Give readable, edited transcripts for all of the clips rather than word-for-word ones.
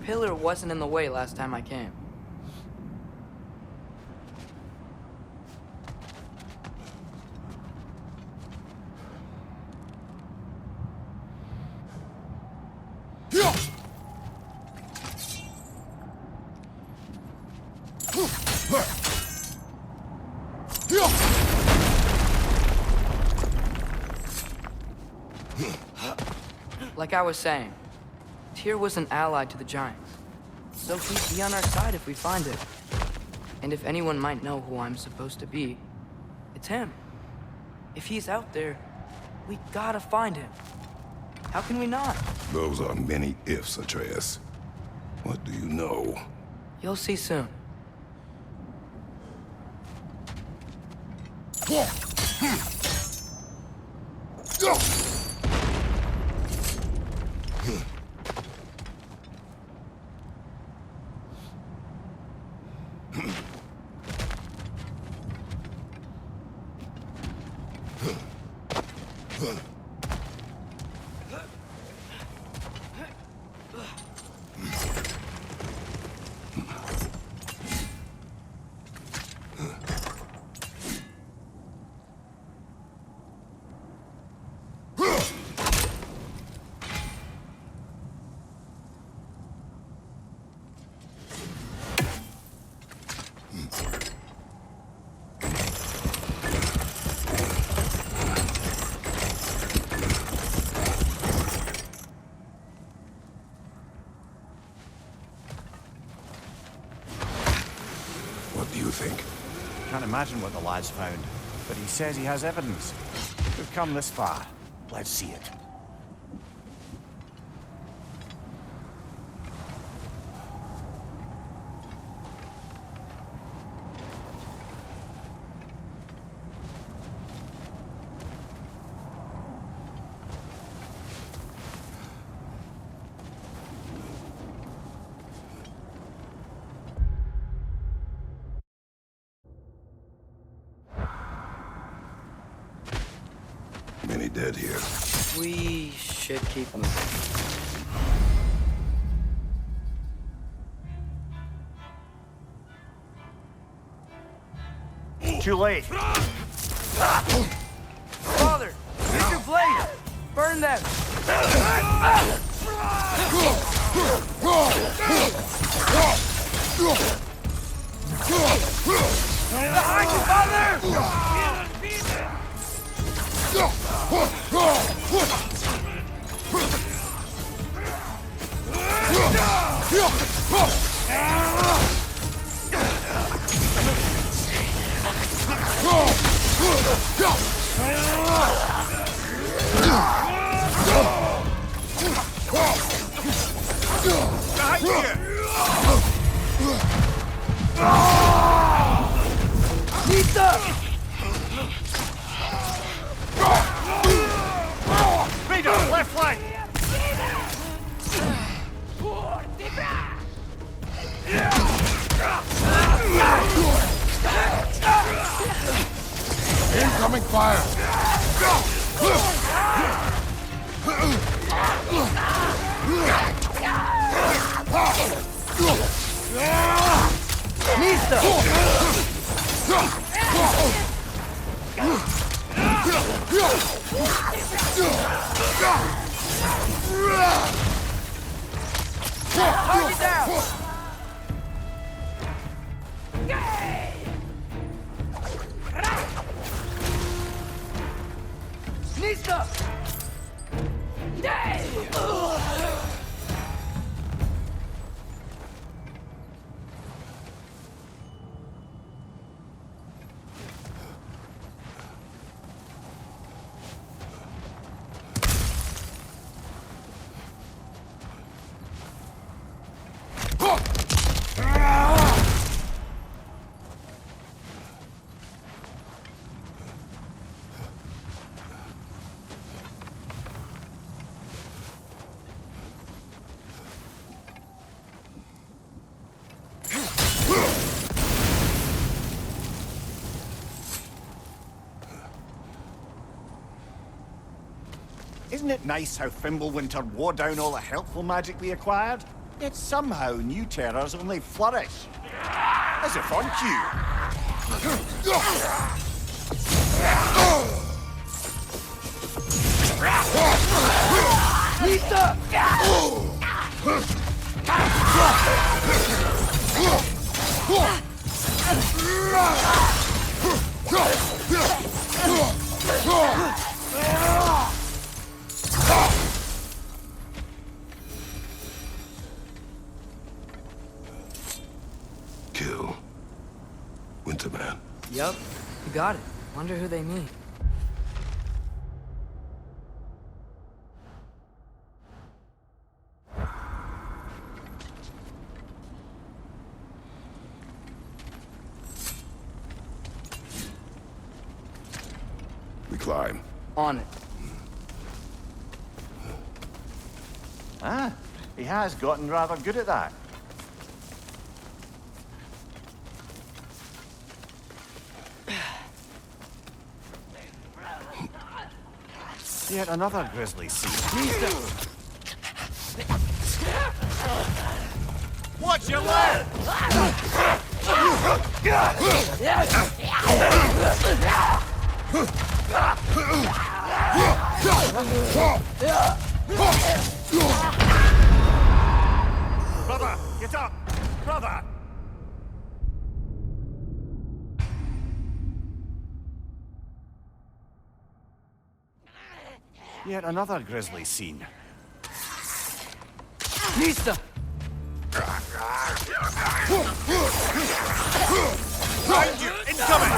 pillar wasn't in the way last time I came. Like I was saying, Tyr was an ally to the Giants, so he'd be on our side if we find it. And if anyone might know who I'm supposed to be, it's him. If he's out there, we gotta find him. How can we not? Those are many ifs, Atreus. What do you know? You'll see soon. What do you think? Can't imagine what the lad's found, but he says he has evidence. We've come this far. Let's see it. Many dead here. We should keep moving. Too late. Father, use your blade! Burn them! Behind you, Father! Freya, left flank! Incoming fire! Nista! Target down! Nista! Isn't it nice how Fimbulwinter wore down all the helpful magic we acquired? Yet somehow new terrors only flourish. As if on cue. Kill Winterman. Yup, you got it. Wonder who they mean. We climb. On it. Ah, he has gotten rather good at that. Yet another grisly scene. Watch your left! Brother, get up! Brother! Yet another grisly scene. Nista! Behind you! Incoming!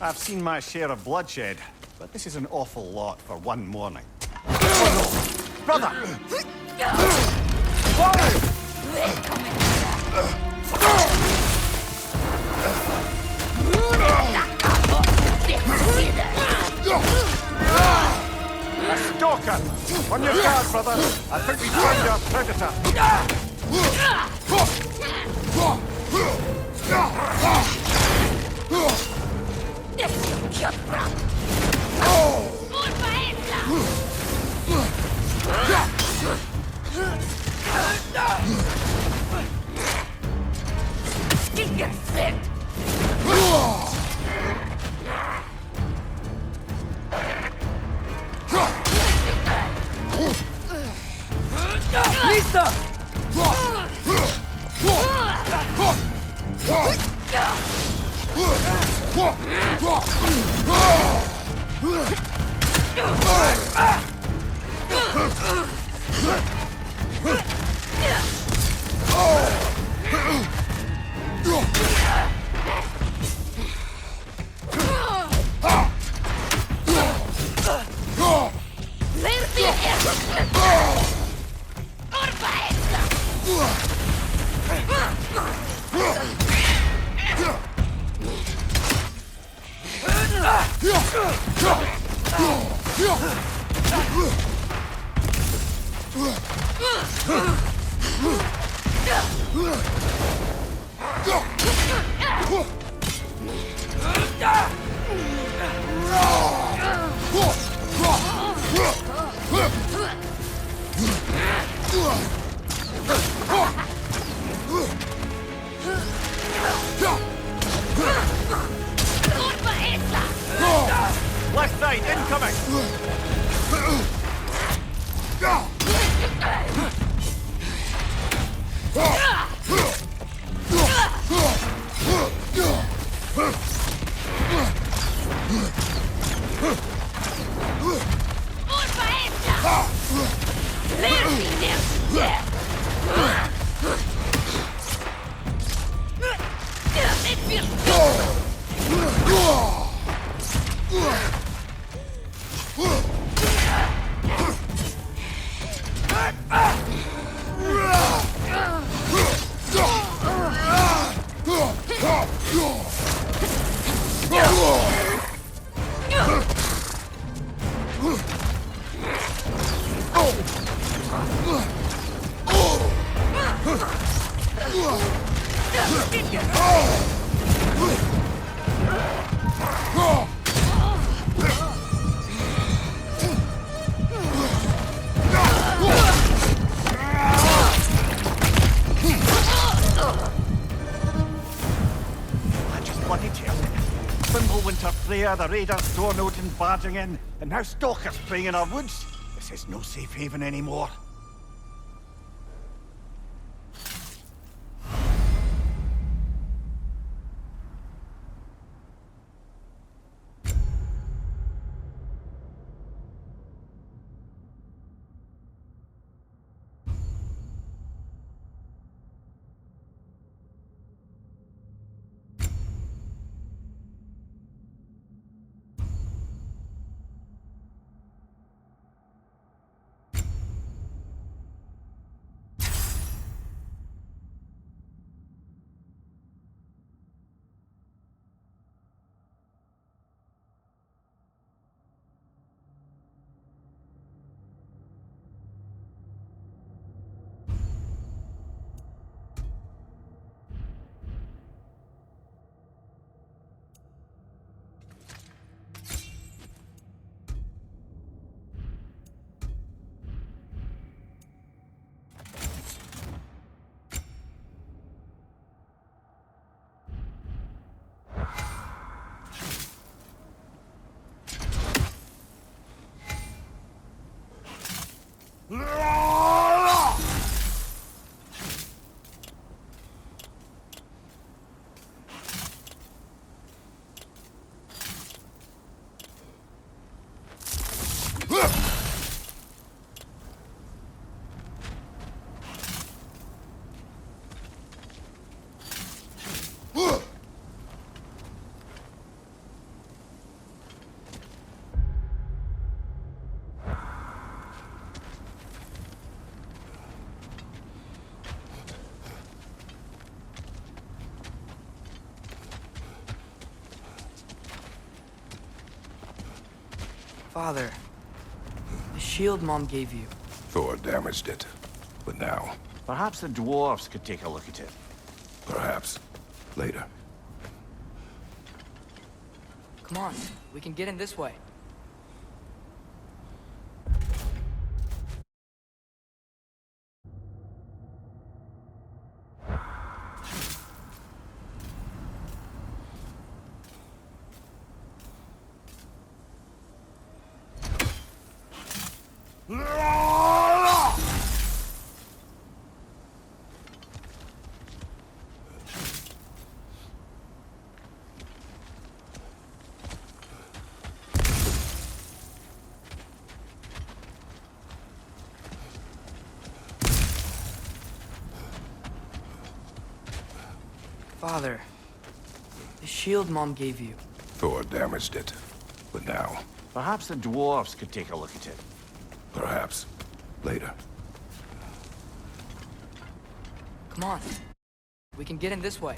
I've seen my share of bloodshed, but this is an awful lot for one morning. Brother! A stalker! On your guard, brother! I think we found your predator! Left side, incoming! bloody tale. Fimbulwinter, Freya, the raiders, Dornote and barging in, and now stalkers preying in our woods. This is no safe haven anymore. Father, the shield Mom gave you. Thor damaged it. But now, Perhaps the dwarves could take a look at it. perhaps, later. Come on, we can get in this way. Father, the shield Mom gave you. Thor damaged it. But now, Perhaps the dwarves could take a look at it. perhaps, later. Come on, we can get in this way.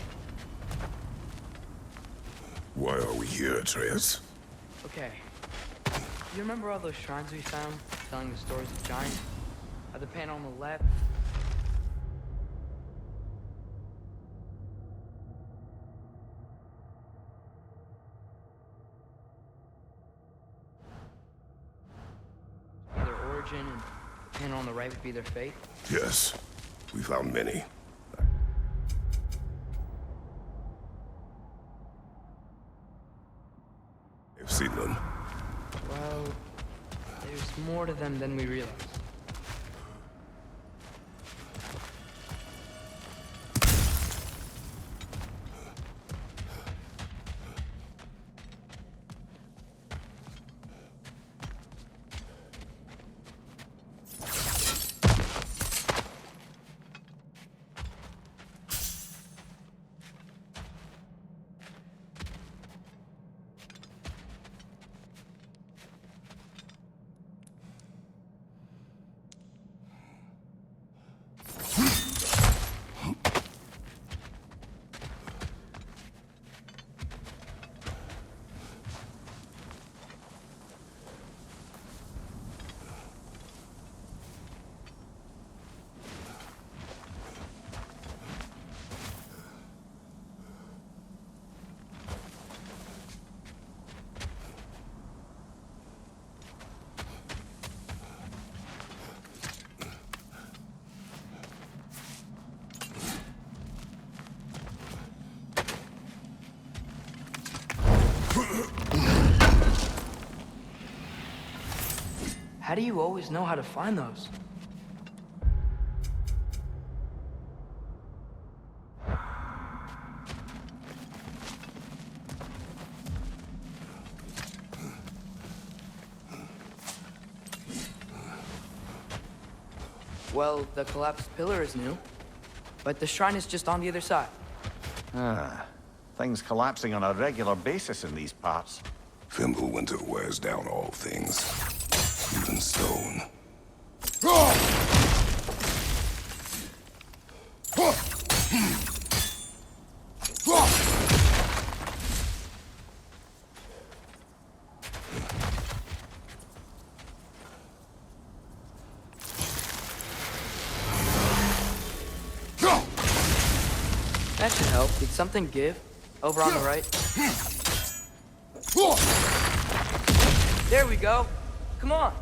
Why are we here, Atreus? Okay. You remember all those shrines we found, telling the stories of giants? The panel on the left. Their origin, and the panel on the right would be their fate. Yes, we found many. I've seen them. Well, there's more to them than we realize. How do you always know how to find those? Well, the collapsed pillar is new, but the shrine is just on the other side. Things collapsing on a regular basis in these parts. Fimbulwinter wears down all things, even stone. That should help. Did something give? Over on the right? There we go. Come on.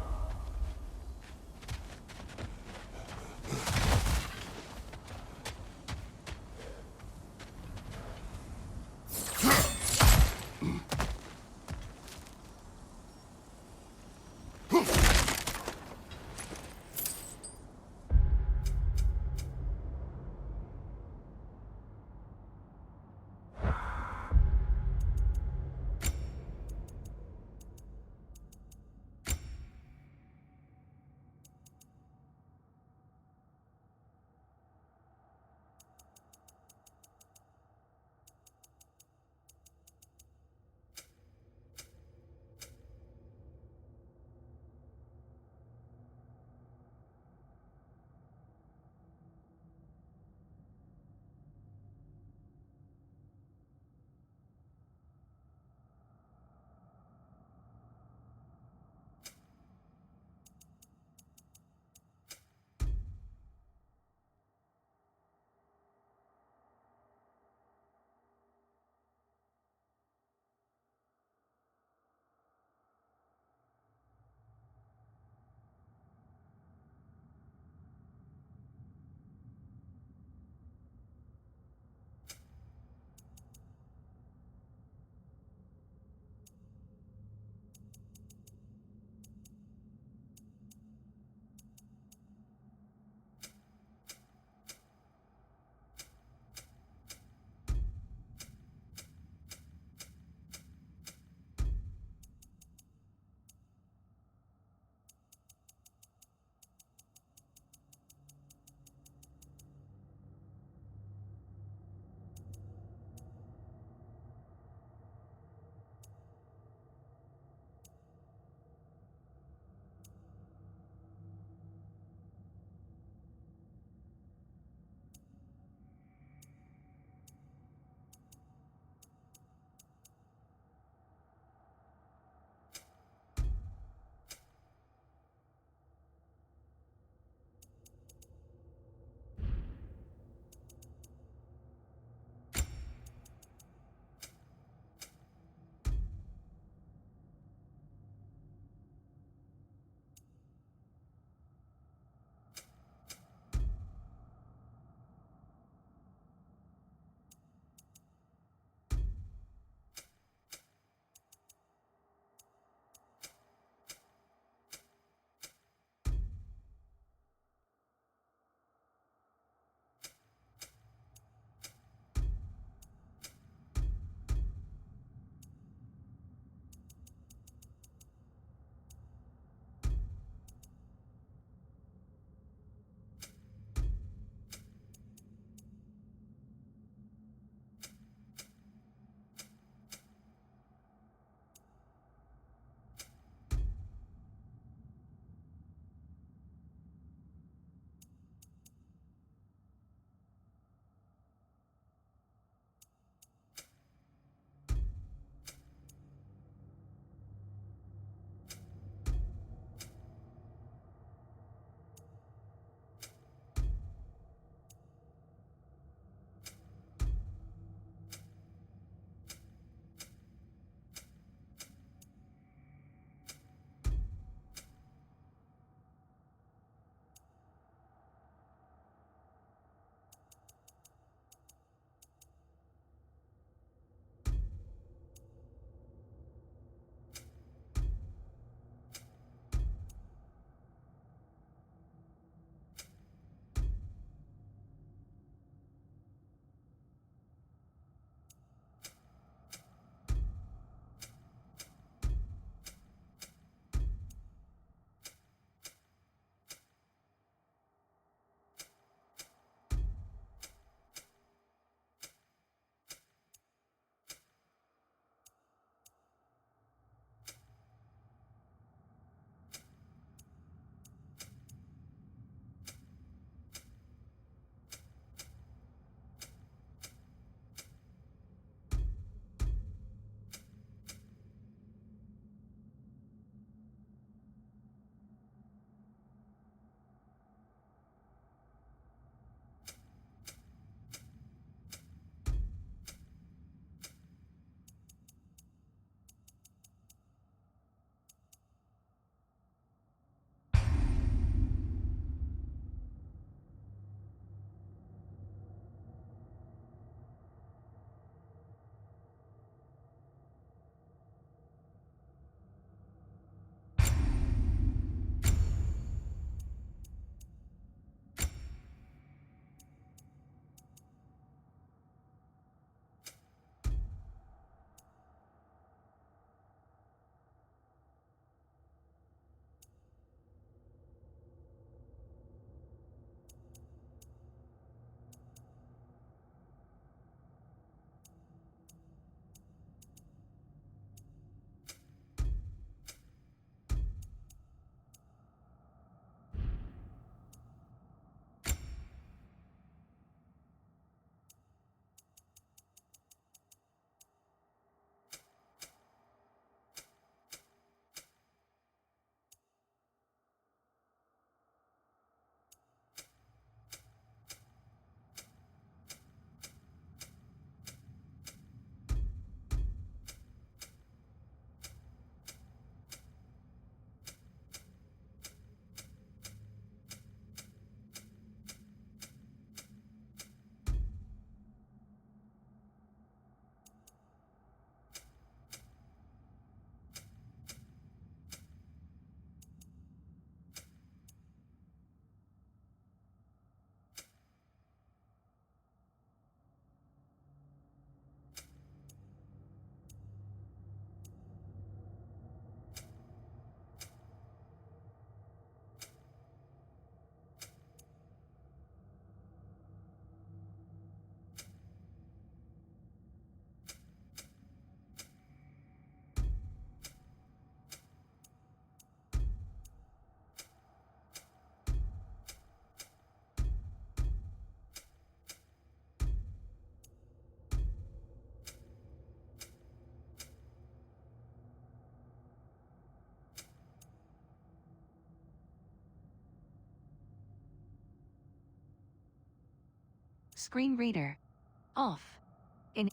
Screen reader. Off. In.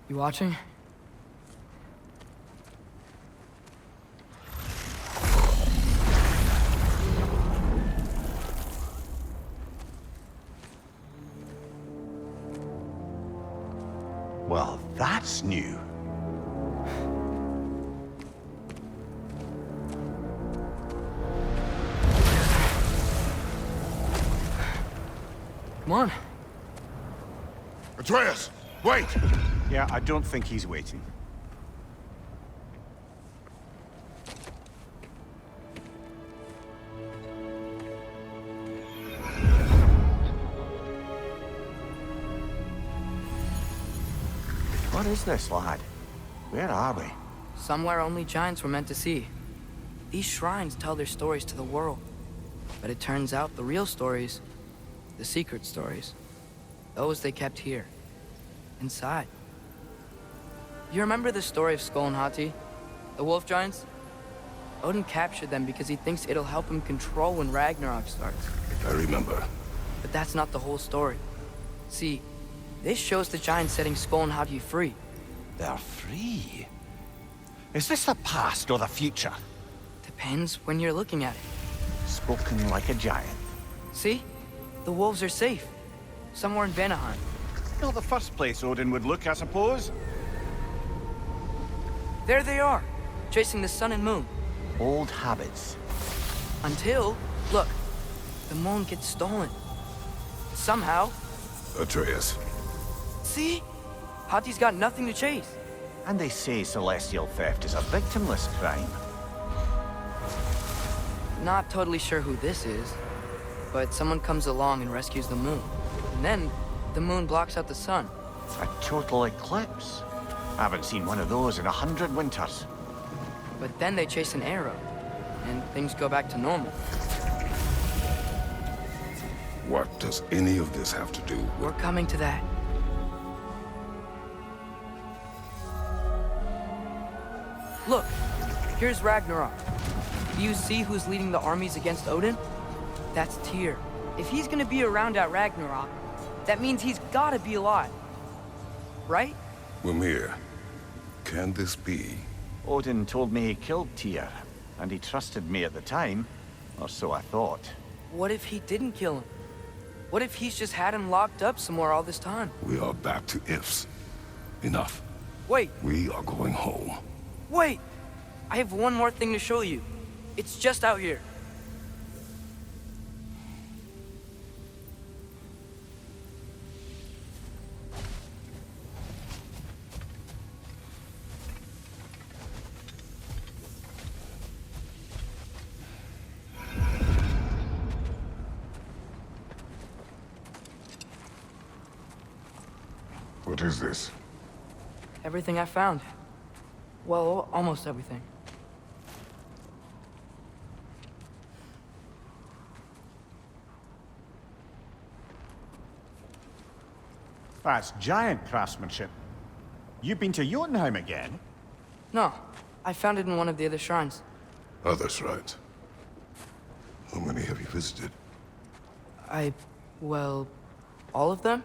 You watching? Well, that's new. Come on. Atreus, wait! Yeah, I don't think he's waiting. What is this, lad? Where are we? Somewhere only giants were meant to see. These shrines tell their stories to the world. But it turns out the real stories, the secret stories, those they kept here, inside. You remember the story of Skull and Hati, the wolf giants? Odin captured them because he thinks it'll help him control when Ragnarok starts. I remember. But that's not the whole story. See, this shows the giants setting Skull and Hati free. They're free. Is this the past or the future? Depends when you're looking at it. Spoken like a giant. See? The wolves are safe. Somewhere in Vanaheim. Not the first place Odin would look, I suppose. There they are, chasing the sun and moon. Old habits. Until, look, the moon gets stolen. Somehow. Atreus. See? Hati's got nothing to chase. And they say celestial theft is a victimless crime. Not totally sure who this is, but someone comes along and rescues the moon. And then, the moon blocks out the sun. A total eclipse. I haven't seen one of those in 100 winters. But then they chase an arrow, and things go back to normal. What does any of this have to do with... We're coming to that. Look, here's Ragnarok. Do you see who's leading the armies against Odin? That's Tyr, If he's gonna be around at Ragnarok, that means he's gotta be alive. Right? Mimir, can this be? Odin told me he killed Tyr, and he trusted me at the time, or so I thought. What if he didn't kill him? What if he's just had him locked up somewhere all this time? We are back to ifs. Enough. Wait, We are going home. wait! I have one more thing to show you. It's just out here. What is this? Everything I found. Well, almost everything. That's giant craftsmanship. You've been to Jotunheim again? No, I found it in one of the other shrines. Other shrines. How many have you visited? Well, all of them?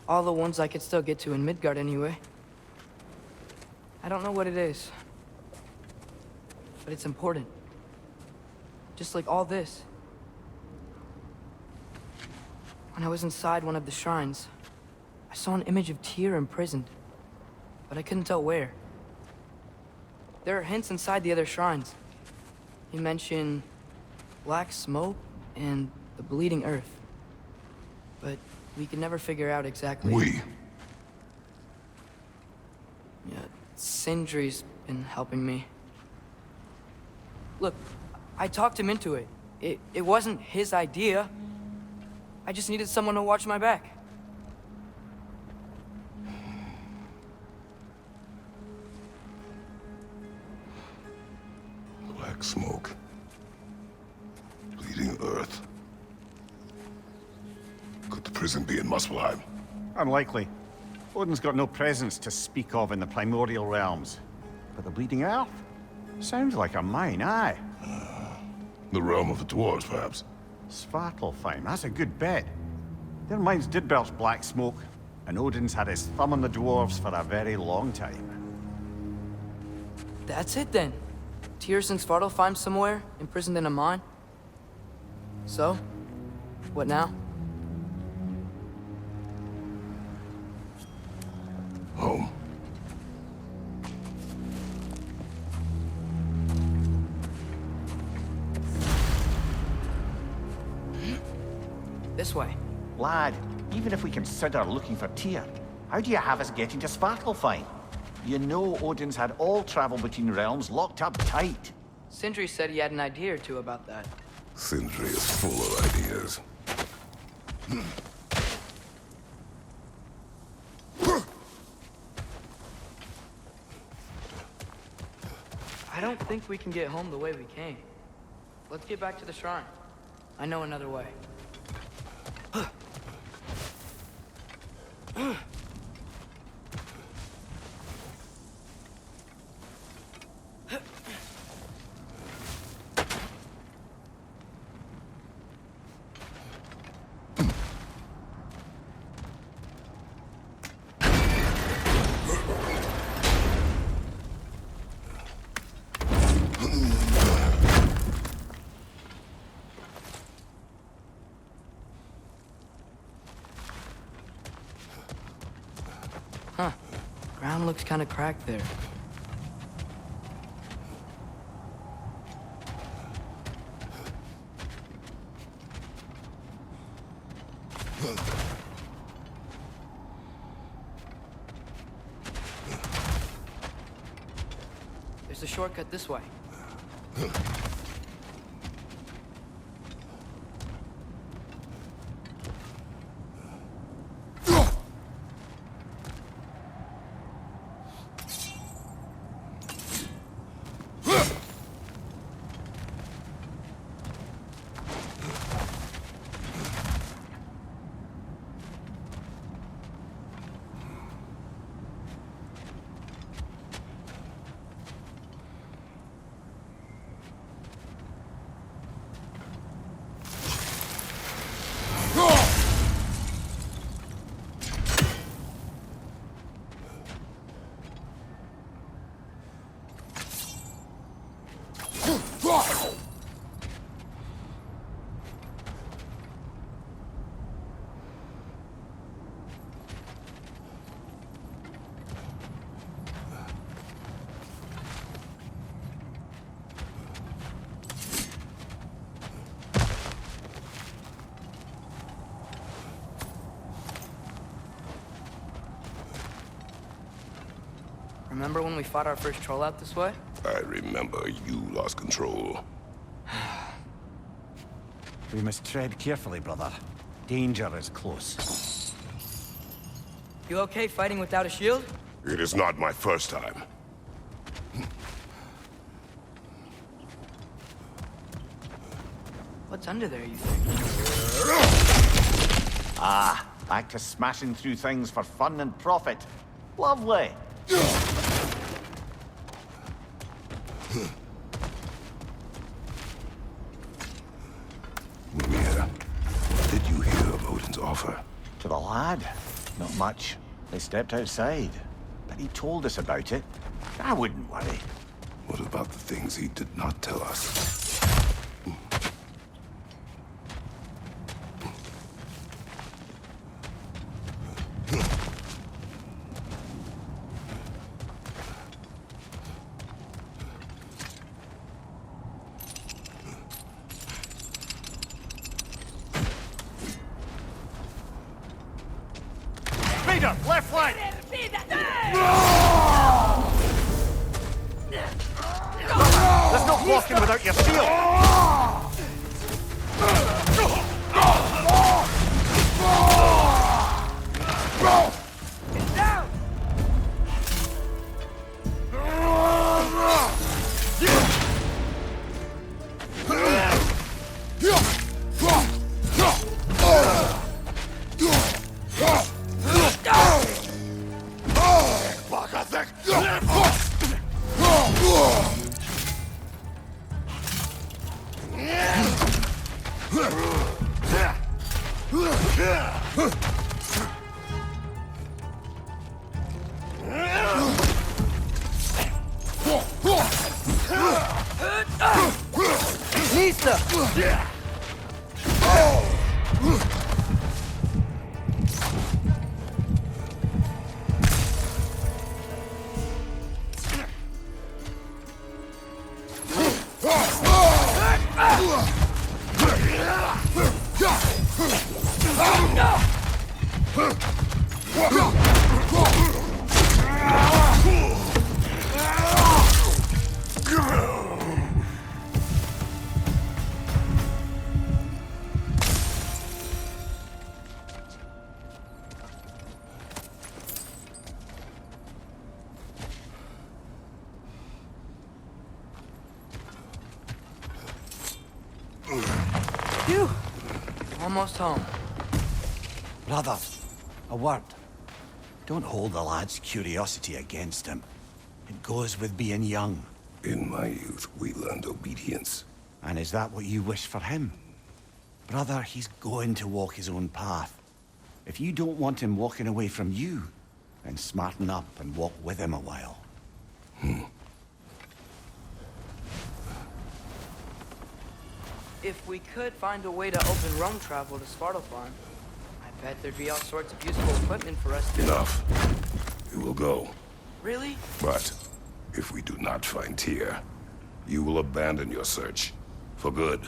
All the ones I could still get to in Midgard anyway. I don't know what it is. But it's important. Just like all this. When I was inside one of the shrines, I saw an image of Tyr imprisoned. But I couldn't tell where. There are hints inside the other shrines. He mentioned black smoke and the bleeding earth. But we could never figure out exactly. Yeah, Sindri's been helping me. Look, I talked him into it. It wasn't his idea. I just needed someone to watch my back. Black smoke. Bleeding earth. Could the prison be in Muspelheim? Unlikely. Odin's got no presence to speak of in the primordial realms. But the Bleeding Earth? Sounds like a mine, aye. The realm of the dwarves, perhaps. Svartalfheim, that's a good bet. Their mines did belch black smoke, and Odin's had his thumb on the dwarves for a very long time. That's it then. Tyr's in Svartalfheim somewhere, imprisoned in a mine. So, what now? Home. This way. Lad, even if we consider looking for Tyr, how do you have us getting to Svartalfheim? You know Odin's had all travel between realms locked up tight. Sindri said he had an idea or two about that. Sindri is full of ideas. I don't think we can get home the way we came. Let's get back to the shrine. I know another way. Huh. Ground looks kind of cracked there. There's a shortcut this way. Remember when we fought our first troll out this way? I remember you lost control. We must tread carefully, brother. Danger is close. You okay fighting without a shield? It is not my first time. What's under there, you think? Ah, back to smashing through things for fun and profit. Lovely. Mimir, what did you hear of Odin's offer? To the lad? Not much. They stepped outside. But he told us about it. I wouldn't worry. What about the things he did not tell us? Speeder, left flank! There's no walking without your shield! Get down! Nista! Phew! Almost home. Brother, a word. Don't hold the lad's curiosity against him. It goes with being young. In my youth, we learned obedience. And is that what you wish for him? Brother, he's going to walk his own path. If you don't want him walking away from you, then smarten up and walk with him a while. If we could find a way to open Rome travel to Svartalfheim, I bet there'd be all sorts of useful equipment for us to... Enough. We will go. Really? But if we do not find Tyr, you will abandon your search. For good.